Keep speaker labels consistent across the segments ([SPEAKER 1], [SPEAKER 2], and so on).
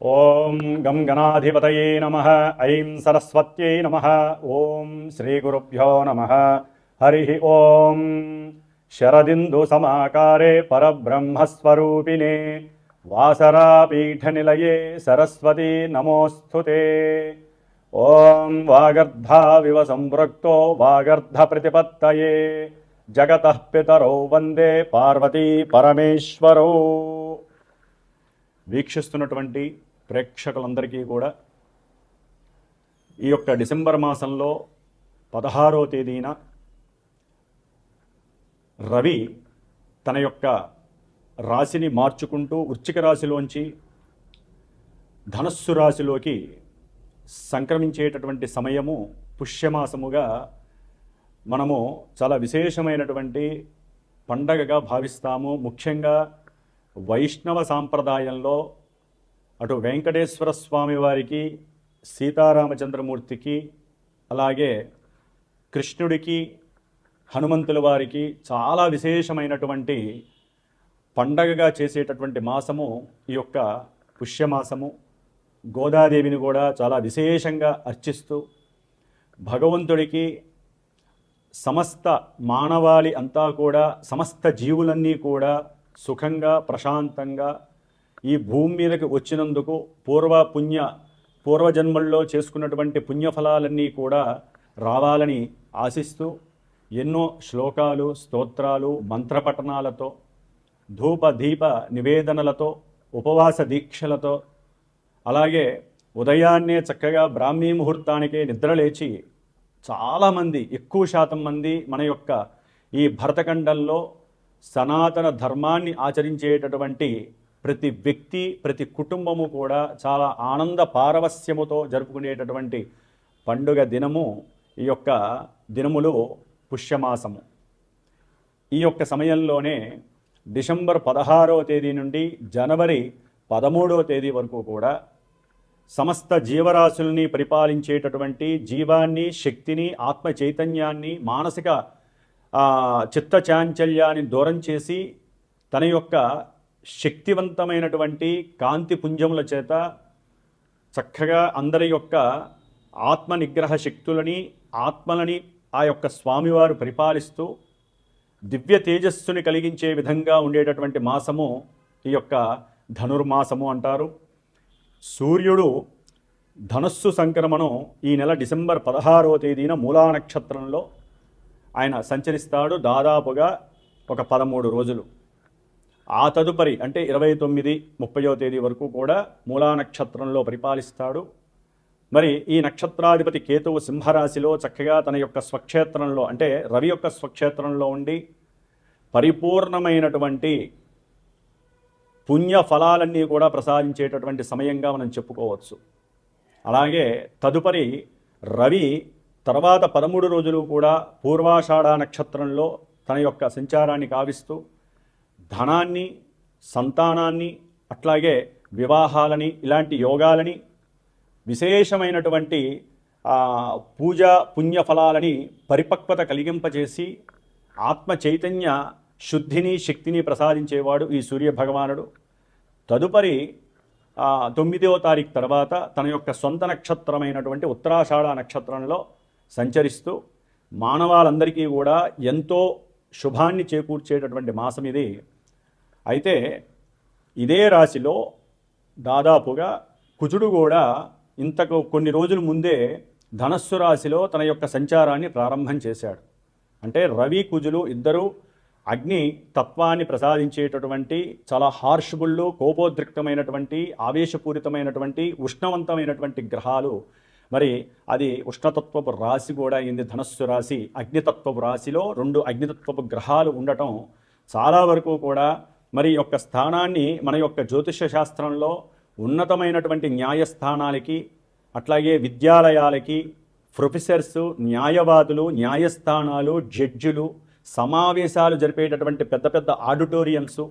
[SPEAKER 1] ఓం గం గణాధిపతయే నమః. ఐం సరస్వత్యై నమః. ఓం శ్రీ గురుభ్యో నమః. హరి ఓం. శరదిందు సమాకారే పరబ్రహ్మస్వరూపిణే వాసరాపీఠనిలయే సరస్వతీ నమోస్తుతే. ఓం వాగర్ధావివ సంపృక్తో వాగర్ధ ప్రతిపత్తయే జగతః పితరౌ వందే పార్వతీ పరమేశ్వరౌ. వీక్షిస్తున్నటువంటి ప్రేక్షకులందరికీ కూడా ఈ యొక్క డిసెంబర్ మాసంలో 16వ తేదీన రవి తన యొక్క రాశిని మార్చుకుంటూ వృశ్చిక రాశిలోంచి ధనస్సు రాశిలోకి సంక్రమించేటటువంటి సమయము పుష్యమాసముగా మనము చాలా విశేషమైనటువంటి పండగగా భావిస్తాము. ముఖ్యంగా వైష్ణవ సాంప్రదాయంలో అటు వెంకటేశ్వర స్వామి వారికి, సీతారామచంద్రమూర్తికి, అలాగే కృష్ణుడికి, హనుమంతుల వారికి చాలా విశేషమైనటువంటి పండగగా చేసేటటువంటి మాసము ఈ యొక్క పుష్యమాసము. గోదాదేవిని కూడా చాలా విశేషంగా అర్చిస్తూ భగవంతుడికి సమస్త మానవాళి అంతా కూడా, సమస్త జీవులన్నీ కూడా సుఖంగా ప్రశాంతంగా ఈ భూమి మీదకి వచ్చినందుకు పూర్వజన్మల్లో చేసుకున్నటువంటి పుణ్యఫలాలన్నీ కూడా రావాలని ఆశిస్తూ ఎన్నో శ్లోకాలు, స్తోత్రాలు, మంత్రపఠనాలతో, ధూప దీప నివేదనలతో, ఉపవాస దీక్షలతో, అలాగే ఉదయాన్నే చక్కగా బ్రాహ్మీ ముహూర్తానికే నిద్రలేచి చాలామంది, ఎక్కువ శాతం మంది మన యొక్క ఈ భరతఖండంలో సనాతన ధర్మాన్ని ఆచరించేటటువంటి ప్రతి వ్యక్తి, ప్రతి కుటుంబము కూడా చాలా ఆనంద పారవస్యముతో జరుపుకునేటటువంటి పండుగ దినము ఈ యొక్క దినములు పుష్యమాసము. ఈ యొక్క సమయంలోనే డిసెంబర్ 16వ తేదీ నుండి జనవరి 13వ తేదీ వరకు కూడా సమస్త జీవరాశుల్ని పరిపాలించేటటువంటి జీవాన్ని, శక్తిని, ఆత్మ చైతన్యాన్ని, మానసిక చిత్త చాంచల్యాన్ని దూరం చేసి తన యొక్క శక్తివంతమైనటువంటి కాంతి పుంజముల చేత చక్కగా అందరి యొక్క ఆత్మ నిగ్రహ శక్తులని, ఆత్మలని ఆ యొక్క స్వామివారు పరిపాలిస్తూ దివ్య తేజస్సుని కలిగించే విధంగా ఉండేటటువంటి మాసము ఈ యొక్క ధనుర్మాసము అంటారు. సూర్యుడు ధనస్సు సంక్రమణం ఈ నెల డిసెంబర్ 16వ తేదీన మూలా నక్షత్రంలో ఆయన సంచరిస్తాడు. దాదాపుగా ఒక 13 రోజులు. ఆ తదుపరి అంటే 29, 30వ తేదీ వరకు కూడా మూలా నక్షత్రంలో పరిపాలిస్తాడు. మరి ఈ నక్షత్రాధిపతి కేతువు సింహరాశిలో చక్కగా తన యొక్క స్వక్షేత్రంలో, అంటే రవి యొక్క స్వక్షేత్రంలో ఉండి పరిపూర్ణమైనటువంటి పుణ్య ఫలాలన్నీ కూడా ప్రసాదించేటటువంటి సమయంగా మనం చెప్పుకోవచ్చు. అలాగే తదుపరి రవి తర్వాత 13 రోజులు కూడా పూర్వాషాఢ నక్షత్రంలో తన యొక్క సంచారాన్ని కావిస్తూ ధనాన్ని, సంతానాన్ని, అట్లాగే వివాహాలని, ఇలాంటి యోగాలని, విశేషమైనటువంటి పూజా పుణ్యఫలాలని పరిపక్వత కలిగింపజేసి ఆత్మ చైతన్య శుద్ధిని, శక్తిని ప్రసాదించేవాడు ఈ సూర్యభగవానుడు. తదుపరి 9వ తారీఖు తర్వాత తన యొక్క సొంత నక్షత్రమైనటువంటి ఉత్తరాషాఢ నక్షత్రంలో సంచరిస్తూ మానవాళందరికీ కూడా ఎంతో శుభాన్ని చేకూర్చేటటువంటి మాసం ఇది. అయితే ఇదే రాశిలో దాదాపుగా కుజుడు కూడా ఇంతకు కొన్ని రోజుల ముందే ధనస్సు రాశిలో తన యొక్క సంచారాన్ని ప్రారంభం చేశాడు. అంటే రవి, కుజులు ఇద్దరూ అగ్ని తత్వాన్ని ప్రసాదించేటటువంటి చాలా హార్ష్బుళ్ళు, కోపోద్రిక్తమైనటువంటి, ఆవేశపూరితమైనటువంటి, ఉష్ణవంతమైనటువంటి గ్రహాలు. మరి అది ఉష్ణతత్వపు రాశి కూడా అయింది ధనస్సు రాశి. అగ్నితత్వపు రాశిలో 2 అగ్నితత్వపు గ్రహాలు ఉండటం చాలా వరకు కూడా మరి యొక్క స్థానాన్ని మన యొక్క జ్యోతిష శాస్త్రంలో ఉన్నతమైనటువంటి న్యాయస్థానాలకి, అట్లాగే విద్యాలయాలకి, ప్రొఫెసర్సు, న్యాయవాదులు, న్యాయస్థానాలు, జడ్జిలు, సమావేశాలు జరిపేటటువంటి పెద్ద పెద్ద ఆడిటోరియంసు,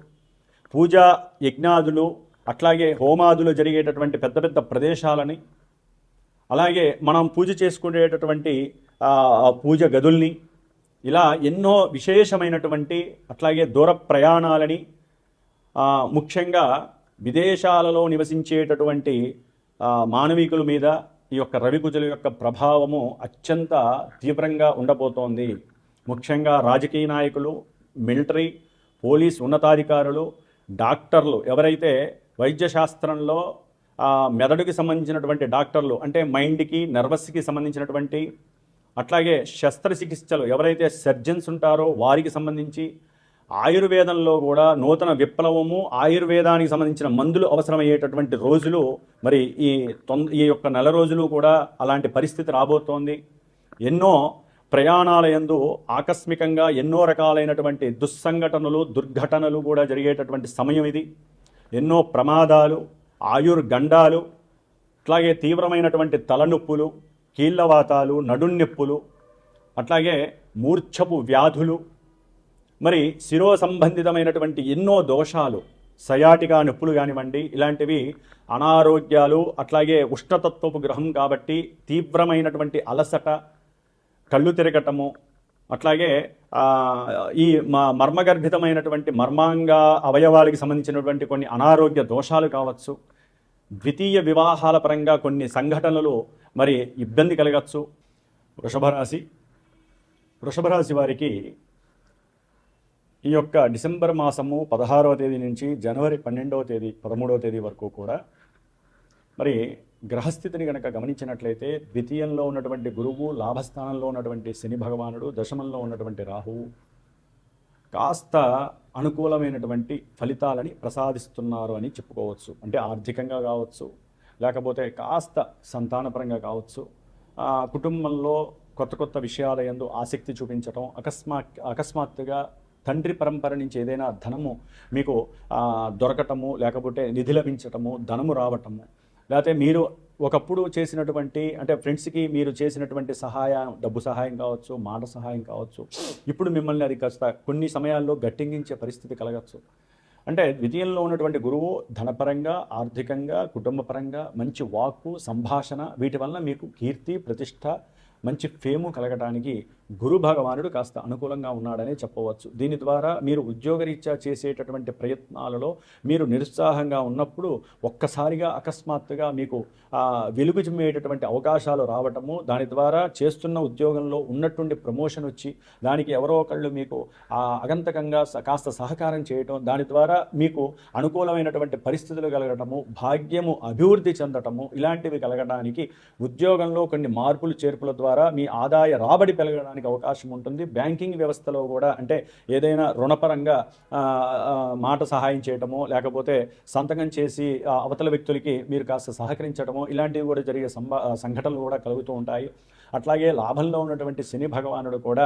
[SPEAKER 1] పూజా యజ్ఞాదులు, అట్లాగే హోమాదులు జరిగేటటువంటి పెద్ద పెద్ద ప్రదేశాలని, అలాగే మనం పూజ చేసుకునేటటువంటి పూజ గదుల్ని, ఇలా ఎన్నో విశేషమైనటువంటి, అట్లాగే దూర ప్రయాణాలని, ముఖ్యంగా విదేశాలలో నివసించేటటువంటి మానవికుల మీద ఈ యొక్క రవికుజుల యొక్క ప్రభావము అత్యంత తీవ్రంగా ఉండబోతోంది. ముఖ్యంగా రాజకీయ నాయకులు, మిలిటరీ, పోలీస్ ఉన్నతాధికారులు, డాక్టర్లు, ఎవరైతే వైద్యశాస్త్రంలో మెదడుకి సంబంధించినటువంటి డాక్టర్లు, అంటే మైండ్కి, నర్వస్కి సంబంధించినటువంటి, అట్లాగే శస్త్రచికిత్సలు ఎవరైతే సర్జన్స్ ఉంటారో వారికి సంబంధించి, ఆయుర్వేదంలో కూడా నూతన విప్లవము, ఆయుర్వేదానికి సంబంధించిన మందులు అవసరమయ్యేటటువంటి రోజులు మరి ఈ యొక్క నెల రోజులు కూడా అలాంటి పరిస్థితి రాబోతోంది. ఎన్నో ప్రయాణాల యందు ఆకస్మికంగా ఎన్నో రకాలైనటువంటి దుస్సంఘటనలు, దుర్ఘటనలు కూడా జరిగేటటువంటి సమయం ఇది. ఎన్నో ప్రమాదాలు, ఆయుర్గండాలు, అట్లాగే తీవ్రమైనటువంటి తలనొప్పులు, కీళ్ళవాతాలు, నడున్నొప్పులు, అట్లాగే మూర్ఛపు వ్యాధులు, మరి శిరో సంబంధితమైనటువంటి ఎన్నో దోషాలు, సయాటిగా నొప్పులు కానివ్వండి, ఇలాంటివి అనారోగ్యాలు, అట్లాగే ఉష్ణతత్వపు గ్రహం కాబట్టి తీవ్రమైనటువంటి అలసట, కళ్ళు తిరగటము, అట్లాగే ఈ మర్మగర్భితమైనటువంటి మర్మాంగ అవయవాలకి సంబంధించినటువంటి కొన్ని అనారోగ్య దోషాలు కావచ్చు, ద్వితీయ వివాహాల పరంగా కొన్ని సంఘటనలు మరి ఇబ్బంది కలగచ్చు. వృషభరాశి వారికి ఈ యొక్క డిసెంబర్ మాసము 16వ తేదీ నుంచి జనవరి 12వ తేదీ 13వ తేదీ వరకు కూడా మరి గ్రహస్థితిని కనుక గమనించినట్లయితే ద్వితీయంలో ఉన్నటువంటి గురువు, లాభస్థానంలో ఉన్నటువంటి శని భగవానుడు, దశమంలో ఉన్నటువంటి రాహువు కాస్త అనుకూలమైనటువంటి ఫలితాలని ప్రసాదిస్తున్నారు అని చెప్పుకోవచ్చు. అంటే ఆర్థికంగా కావచ్చు, లేకపోతే కాస్త సంతానపరంగా కావచ్చు, కుటుంబంలో కొత్త కొత్త విషయాల యందు ఆసక్తి చూపించటం, అకస్మాత్తుగా తండ్రి పరంపర నుంచి ఏదైనా ధనము మీకు దొరకటము, లేకపోతే నిధి లభించటము, ధనము రావటము, లేకపోతే మీరు ఒకప్పుడు చేసినటువంటి, అంటే ఫ్రెండ్స్కి మీరు చేసినటువంటి సహాయం, డబ్బు సహాయం కావచ్చు, మాట సహాయం కావచ్చు, ఇప్పుడు మిమ్మల్ని అది కాస్త కొన్ని సమయాల్లో గట్టెంగించే పరిస్థితి కలగచ్చు. అంటే ద్వితీయంలో ఉన్నటువంటి గురువు ధనపరంగా, ఆర్థికంగా, కుటుంబపరంగా మంచి వాక్కు, సంభాషణ, వీటి వల్ల మీకు కీర్తి, ప్రతిష్ట, మంచి ఫేము కలగడానికి గురు భగవానుడు కాస్త అనుకూలంగా ఉన్నాడనే చెప్పవచ్చు. దీని ద్వారా మీరు ఉద్యోగరీత్యా చేసేటటువంటి ప్రయత్నాలలో మీరు నిరుత్సాహంగా ఉన్నప్పుడు ఒక్కసారిగా అకస్మాత్తుగా మీకు వెలుగు చిమ్మేటటువంటి అవకాశాలు రావటము, దాని ద్వారా చేస్తున్న ఉద్యోగంలో ఉన్నటువంటి ప్రమోషన్ వచ్చి దానికి ఎవరో ఒకళ్ళు మీకు అగంతకంగా కాస్త సహకారం చేయటం, దాని ద్వారా మీకు అనుకూలమైనటువంటి పరిస్థితులు కలగటము, భాగ్యము అభివృద్ధి చెందటము, ఇలాంటివి కలగడానికి ఉద్యోగంలో కొన్ని మార్పులు చేర్పుల ద్వారా మీ ఆదాయ రాబడి పెరగడానికి అవకాశం ఉంటుంది. బ్యాంకింగ్ వ్యవస్థలో కూడా, అంటే ఏదైనా రుణపరంగా మాట సహాయం చేయటమో, లేకపోతే సంతకం చేసి అవతల వ్యక్తులకి మీరు కాస్త సహకరించడమో, ఇలాంటివి కూడా జరిగే సంఘటనలు కూడా కలుగుతూ ఉంటాయి. అట్లాగే లాభంలో ఉన్నటువంటి శని భగవానుడు కూడా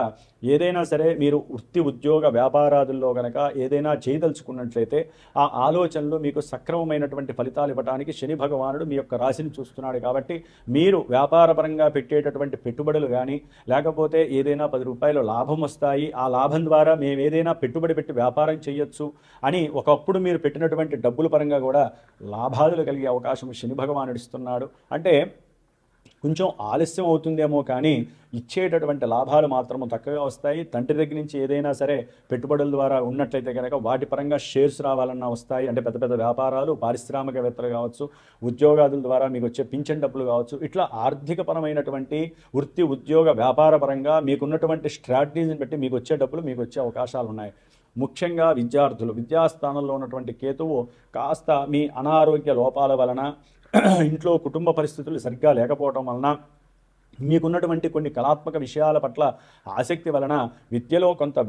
[SPEAKER 1] ఏదైనా సరే మీరు వృత్తి, ఉద్యోగ, వ్యాపారాదుల్లో కనుక ఏదైనా చేయదలుచుకున్నట్లయితే ఆ ఆలోచనలు మీకు సక్రమమైనటువంటి ఫలితాలు ఇవ్వడానికి శని భగవానుడు మీ యొక్క రాశిని చూస్తున్నాడు. కాబట్టి మీరు వ్యాపారపరంగా పెట్టేటటువంటి పెట్టుబడులు కానీ, లేకపోతే ఏదైనా 10 రూపాయలు లాభం వస్తాయి, ఆ లాభం ద్వారా మేము ఏదైనా పెట్టుబడి పెట్టి వ్యాపారం చేయొచ్చు అని ఒకప్పుడు మీరు పెట్టినటువంటి డబ్బుల పరంగా కూడా లాభాలు కలిగే అవకాశం శని భగవానుడు ఇస్తున్నాడు. అంటే కొంచెం ఆలస్యం అవుతుందేమో కానీ ఇచ్చేటటువంటి లాభాలు మాత్రము తక్కువగా వస్తాయి. తండ్రి దగ్గర నుంచి ఏదైనా సరే పెట్టుబడుల ద్వారా ఉన్నట్లయితే కనుక వాటి పరంగా షేర్స్ రావాలన్నా వస్తాయి. అంటే పెద్ద పెద్ద వ్యాపారాలు, పారిశ్రామికవేత్తలు కావచ్చు, ఉద్యోగాదుల ద్వారా మీకు వచ్చే పింఛన్ డబ్బులు కావచ్చు, ఇట్లా ఆర్థికపరమైనటువంటి వృత్తి, ఉద్యోగ, వ్యాపార పరంగా మీకున్నటువంటి స్ట్రాటజీని బట్టి మీకు వచ్చే డబ్బులు మీకు వచ్చే అవకాశాలు ఉన్నాయి. ముఖ్యంగా విద్యార్థులు, విద్యాస్థానంలో ఉన్నటువంటి కేతువు కాస్త మీ అనారోగ్య లోపాల వలన, ఇంట్లో కుటుంబ పరిస్థితులు సరిగ్గా లేకపోవడం వలన, మీకున్నటువంటి కొన్ని కళాత్మక విషయాల పట్ల ఆసక్తి వలన విద్యలో కొంత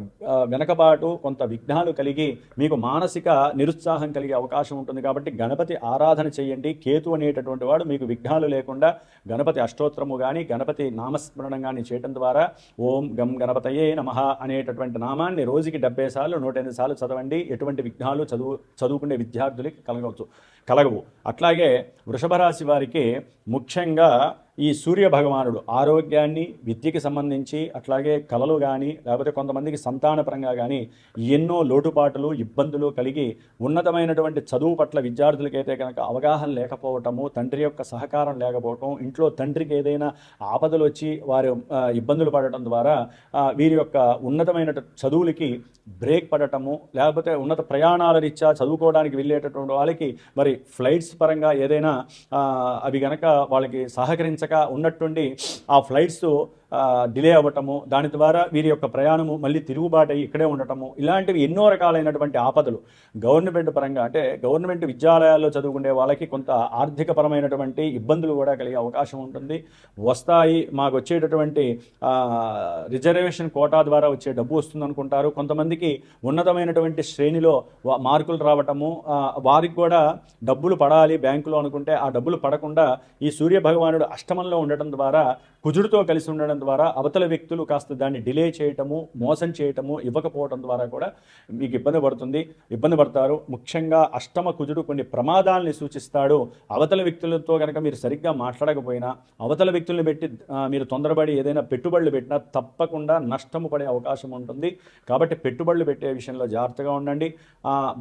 [SPEAKER 1] వెనకబాటు, కొంత విఘ్నాలు కలిగి మీకు మానసిక నిరుత్సాహం కలిగే అవకాశం ఉంటుంది. కాబట్టి గణపతి ఆరాధన చేయండి. కేతు అనేటటువంటి వాడు మీకు విఘ్నాలు లేకుండా గణపతి అష్టోత్తరము కానీ, గణపతి నామస్మరణం కానీ చేయడం ద్వారా ఓం గం గణపతయే నమః అనేటటువంటి నామాన్ని రోజుకి 70 సార్లు 108 సార్లు చదవండి. ఎటువంటి విఘ్నాలు చదువుకునే విద్యార్థులకి కలగవు. అట్లాగే వృషభ రాశి వారికి ముఖ్యంగా ఈ సూర్య భగవానుడు ఆరోగ్యాన్ని, విద్యకి సంబంధించి, అట్లాగే కళలు కానీ, లేకపోతే కొంతమందికి సంతానపరంగా కానీ ఎన్నో లోటుపాటులు, ఇబ్బందులు కలిగి ఉన్నతమైనటువంటి చదువు పట్ల విద్యార్థులకైతే కనుక అవగాహన లేకపోవటము, తండ్రి యొక్క సహకారం లేకపోవటం, ఇంట్లో తండ్రికి ఏదైనా ఆపదలు వచ్చి వారు ఇబ్బందులు పడటం ద్వారా వీరి యొక్క ఉన్నతమైన చదువులకి బ్రేక్ పడటము, లేకపోతే ఉన్నత ప్రయాణాల రీత్యా చదువుకోవడానికి వెళ్ళేటటువంటి వాళ్ళకి మరి ఫ్లైట్స్ పరంగా ఏదైనా అవి కనుక వాళ్ళకి సహకరించక ఉన్నట్టుండి ఆ ఫ్లైట్స్ డిలే అవ్వటము, దాని ద్వారా వీరి యొక్క ప్రయాణము మళ్ళీ తిరుగుబాటు ఇక్కడే ఉండటము, ఇలాంటివి ఎన్నో రకాలైనటువంటి ఆపదలు గవర్నమెంట్ పరంగా, అంటే గవర్నమెంట్ విద్యాలయాల్లో చదువుకునే వాళ్ళకి కొంత ఆర్థికపరమైనటువంటి ఇబ్బందులు కూడా కలిగే అవకాశం ఉంటుంది. వస్తాయి, మాకు వచ్చేటటువంటి రిజర్వేషన్ కోటా ద్వారా వచ్చే డబ్బు వస్తుంది అనుకుంటారు. కొంతమందికి ఉన్నతమైనటువంటి శ్రేణిలో మార్కులు రావటము, వారికి కూడా డబ్బులు పడాలి బ్యాంకులో అనుకుంటే ఆ డబ్బులు పడకుండా ఈ సూర్య భగవానుడు అష్టమంలో ఉండటం ద్వారా, కుజుడితో కలిసి ఉండడం ద్వారా అవతల వ్యక్తులు కాస్త దాన్ని డిలే చేయటము, మోసం చేయటము, ఇవ్వకపోవడం ద్వారా కూడా మీకు ఇబ్బంది పడతారు. ముఖ్యంగా అష్టమ కుజుడు కొన్ని ప్రమాదాలని సూచిస్తాడు. అవతల వ్యక్తులతో కనుక మీరు సరిగ్గా మాట్లాడకపోయినా, అవతల వ్యక్తులను పెట్టి మీరు తొందరపడి ఏదైనా పెట్టుబడులు పెట్టినా తప్పకుండా నష్టము పడే అవకాశం ఉంటుంది. కాబట్టి పెట్టుబడులు పెట్టే విషయంలో జాగ్రత్తగా ఉండండి.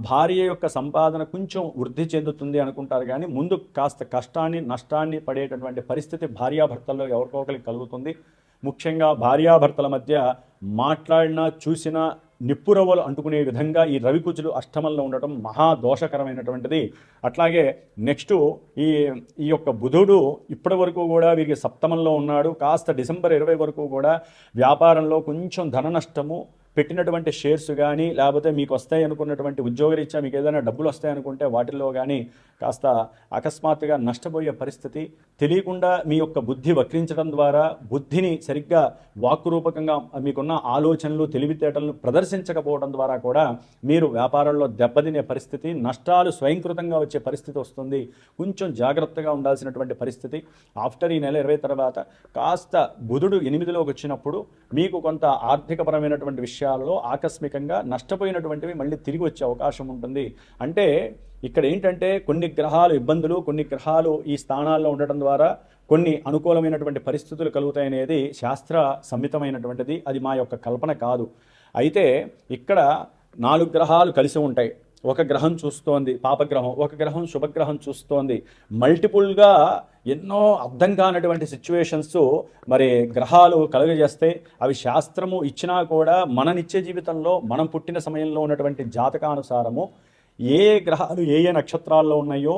[SPEAKER 1] భార్య యొక్క సంపాదన కొంచెం వృద్ధి చెందుతుంది అనుకుంటారు, కానీ ముందు కాస్త కష్టాన్ని, నష్టాన్ని పడేటటువంటి పరిస్థితి భార్యాభర్తల్లో ఎవరికో కలుగుతుంది. ముఖ్యంగా భార్యాభర్తల మధ్య మాట్లాడినా, చూసినా నిప్పురవ్వలు అంటుకునే విధంగా ఈ రవికుజులు అష్టమంలో ఉండటం మహాదోషకరమైనటువంటిది. అట్లాగే నెక్స్ట్ ఈ యొక్క బుధుడు ఇప్పటి వరకు కూడా వీరికి సప్తమంలో ఉన్నాడు. కాస్త డిసెంబర్ 20 వరకు కూడా వ్యాపారంలో కొంచెం ధన నష్టము, పెట్టినటువంటి షేర్స్ కానీ, లేకపోతే మీకు వస్తాయి అనుకున్నటువంటి ఉద్యోగరీత్యా మీకు ఏదైనా డబ్బులు వస్తాయి అనుకుంటే వాటిల్లో కానీ కాస్త అకస్మాత్తుగా నష్టపోయే పరిస్థితి, తెలియకుండా మీ యొక్క బుద్ధి వక్రించడం ద్వారా, బుద్ధిని సరిగ్గా వాక్కురూపకంగా మీకున్న ఆలోచనలు, తెలివితేటలను ప్రదర్శించకపోవడం ద్వారా కూడా మీరు వ్యాపారంలో దెబ్బతినే పరిస్థితి, నష్టాలు స్వయంకృతంగా వచ్చే పరిస్థితి వస్తుంది. కొంచెం జాగ్రత్తగా ఉండాల్సినటువంటి పరిస్థితి. ఆఫ్టర్ ఈ నెల 20 తర్వాత కాస్త బుధుడు 8లోకి వచ్చినప్పుడు మీకు కొంత ఆర్థికపరమైనటువంటి విషయాల్లో ఆకస్మికంగా నష్టపోయినటువంటివి మళ్ళీ తిరిగి వచ్చే అవకాశం ఉంటుంది. అంటే ఇక్కడ ఏంటంటే కొన్ని గ్రహాలు ఇబ్బందులు, కొన్ని గ్రహాలు ఈ స్థానాల్లో ఉండటం ద్వారా కొన్ని అనుకూలమైనటువంటి పరిస్థితులు కలుగుతాయనేది శాస్త్ర సమ్మితమైనటువంటిది. అది మా యొక్క కల్పన కాదు. అయితే ఇక్కడ 4 గ్రహాలు కలిసి ఉంటాయి. ఒక గ్రహం చూస్తోంది పాపగ్రహం, ఒక గ్రహం శుభగ్రహం చూస్తోంది. మల్టిపుల్గా ఎన్నో అర్థం కానటువంటి సిచ్యువేషన్స్ మరి గ్రహాలు కలుగజేస్తాయి. అవి శాస్త్రము ఇచ్చినా కూడా మన నిత్య జీవితంలో మనం పుట్టిన సమయంలో ఉన్నటువంటి జాతకానుసారము ఏ గ్రహాలు ఏ నక్షత్రాల్లో ఉన్నాయో,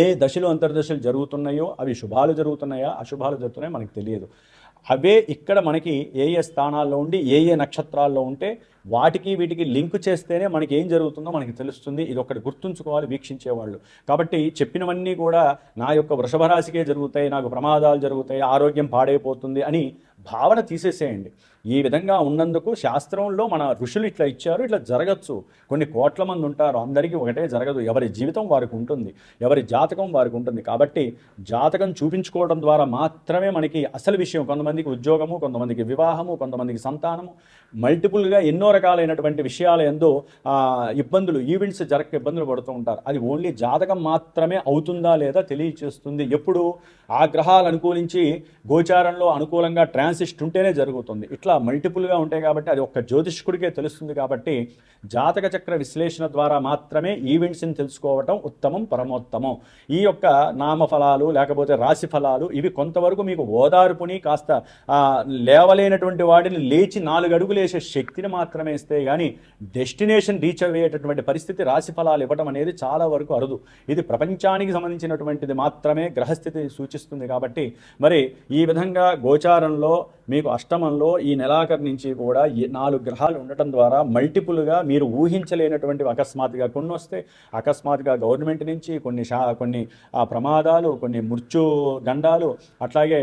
[SPEAKER 1] ఏ దశలు అంతర్దశలు జరుగుతున్నాయో, అవి శుభాలు జరుగుతున్నాయా అశుభాలు జరుగుతున్నాయో మనకు తెలియదు. అవే ఇక్కడ మనకి ఏ స్థానాల్లో ఉండి ఏ నక్షత్రాల్లో ఉంటే వాటికి వీటికి లింక్ చేస్తేనే మనకి ఏం జరుగుతుందో మనకి తెలుస్తుంది. ఇది ఒకటి గుర్తుంచుకోవాలి వీక్షించేవాళ్ళు. కాబట్టి చెప్పినవన్నీ కూడా నా యొక్క వృషభ రాశికే జరుగుతాయి, నాకు ప్రమాదాలు జరుగుతాయి, ఆరోగ్యం పాడైపోతుంది అని భావన తీసేసేయండి. ఈ విధంగా ఉన్నందుకు శాస్త్రంలో మన ఋషులు ఇట్లా ఇచ్చారు, ఇట్లా జరగచ్చు. కొన్ని కోట్ల మంది ఉంటారు, అందరికీ ఒకటే జరగదు. ఎవరి జీవితం వారికి ఉంటుంది, ఎవరి జాతకం వారికి ఉంటుంది. కాబట్టి జాతకం చూపించుకోవడం ద్వారా మాత్రమే మనకి అసలు విషయం. కొంతమందికి ఉద్యోగము, కొంతమందికి వివాహము, కొంతమందికి సంతానము, మల్టిపుల్గా ఎన్నో రకాలైనటువంటి విషయాల యందు ఇబ్బందులు, ఈవెంట్స్ జరగక ఇబ్బందులు పడుతూ ఉంటారు. అది ఓన్లీ జాతకం మాత్రమే అవుతుందా లేదా తెలియచేస్తుంది. ఎప్పుడు ఆ గ్రహాలు అనుకూలించి గోచారంలో అనుకూలంగా ట్రాన్సిస్ట్ ఉంటేనే జరుగుతుంది. ఇట్లా మల్టిపుల్గా ఉంటాయి కాబట్టి అది ఒక్క జ్యోతిష్కుడికే తెలుస్తుంది. కాబట్టి జాతక చక్ర విశ్లేషణ ద్వారా మాత్రమే ఈవెంట్స్ని తెలుసుకోవటం ఉత్తమం, పరమోత్తమం. ఈ యొక్క నామఫలాలు లేకపోతే రాశి ఫలాలు ఇవి కొంతవరకు మీకు ఓదార్పుని, కాస్త లేవలేనటువంటి వాడిని లేచి 4 అడుగులు వేసే శక్తిని మాత్రమే ఇస్తాయి. కానీ డెస్టినేషన్ రీచ్ అయ్యేటటువంటి పరిస్థితి రాశి ఫలాలు ఇవ్వడం అనేది చాలా వరకు అరుదు. ఇది ప్రపంచానికి సంబంధించినటువంటిది మాత్రమే గ్రహస్థితి సూచిస్తుంది. కాబట్టి మరి ఈ విధంగా గోచారంలో మీకు అష్టమంలో ఈ నెలాఖరు నుంచి కూడా 4 గ్రహాలు ఉండటం ద్వారా మల్టిపుల్గా మీరు ఊహించలేనటువంటివి అకస్మాత్తుగా కొన్ని వస్తే, అకస్మాత్తుగా గవర్నమెంట్ నుంచి కొన్ని ప్రమాదాలు, కొన్ని మృత్యు గండాలు, అట్లాగే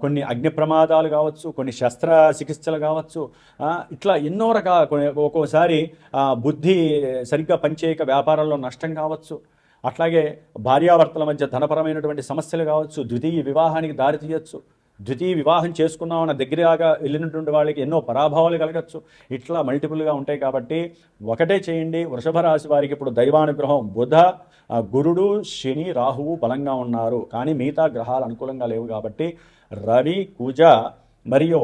[SPEAKER 1] కొన్ని అగ్ని ప్రమాదాలు కావచ్చు, కొన్ని శస్త్ర చికిత్సలు కావచ్చు, ఇట్లా ఎన్నో రకాల, ఒక్కోసారి బుద్ధి సరిగ్గా పనిచేయక వ్యాపారంలో నష్టం కావచ్చు, అట్లాగే భార్యాభర్తల మధ్య ధనపరమైనటువంటి సమస్యలు కావచ్చు, ద్వితీయ వివాహానికి దారి తీయచ్చు. ద్వితీయ వివాహం చేసుకున్నామన్న దగ్గరగా వెళ్ళినటువంటి వాళ్ళకి ఎన్నో పరాభవాలు కలగచ్చు. ఇట్లా మల్టిపుల్గా ఉంటాయి. కాబట్టి ఒకటే చేయండి. వృషభ రాశి వారికి ఇప్పుడు దైవానుగ్రహం బుధ, గురుడు, శని, రాహువు బలంగా ఉన్నారు. కానీ మిగతా గ్రహాలు అనుకూలంగా లేవు. కాబట్టి రవి, కుజ మరియు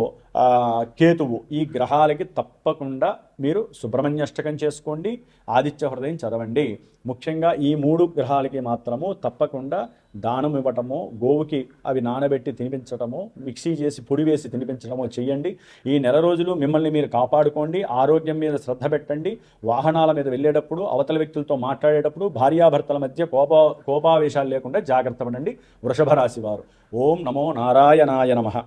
[SPEAKER 1] కేతువు ఈ గ్రహాలకి తప్పకుండా మీరు సుబ్రహ్మణ్యాష్టకం చేసుకోండి, ఆదిత్య హృదయం చదవండి. ముఖ్యంగా ఈ 3 గ్రహాలకి మాత్రము తప్పకుండా దానం ఇవ్వటము, గోవుకి అవి నానబెట్టి తినిపించటము, మిక్సీ చేసి పొడి వేసి తినిపించడము చేయండి. ఈ నెల రోజులు మిమ్మల్ని మీరు కాపాడుకోండి. ఆరోగ్యం మీద శ్రద్ధ పెట్టండి. వాహనాల మీద వెళ్ళేటప్పుడు, అవతల వ్యక్తులతో మాట్లాడేటప్పుడు భార్యాభర్తల మధ్య కోపావేశాలు లేకుండా జాగ్రత్త పడండి వృషభ రాశి వారు. ఓం నమో నారాయణాయ నమః.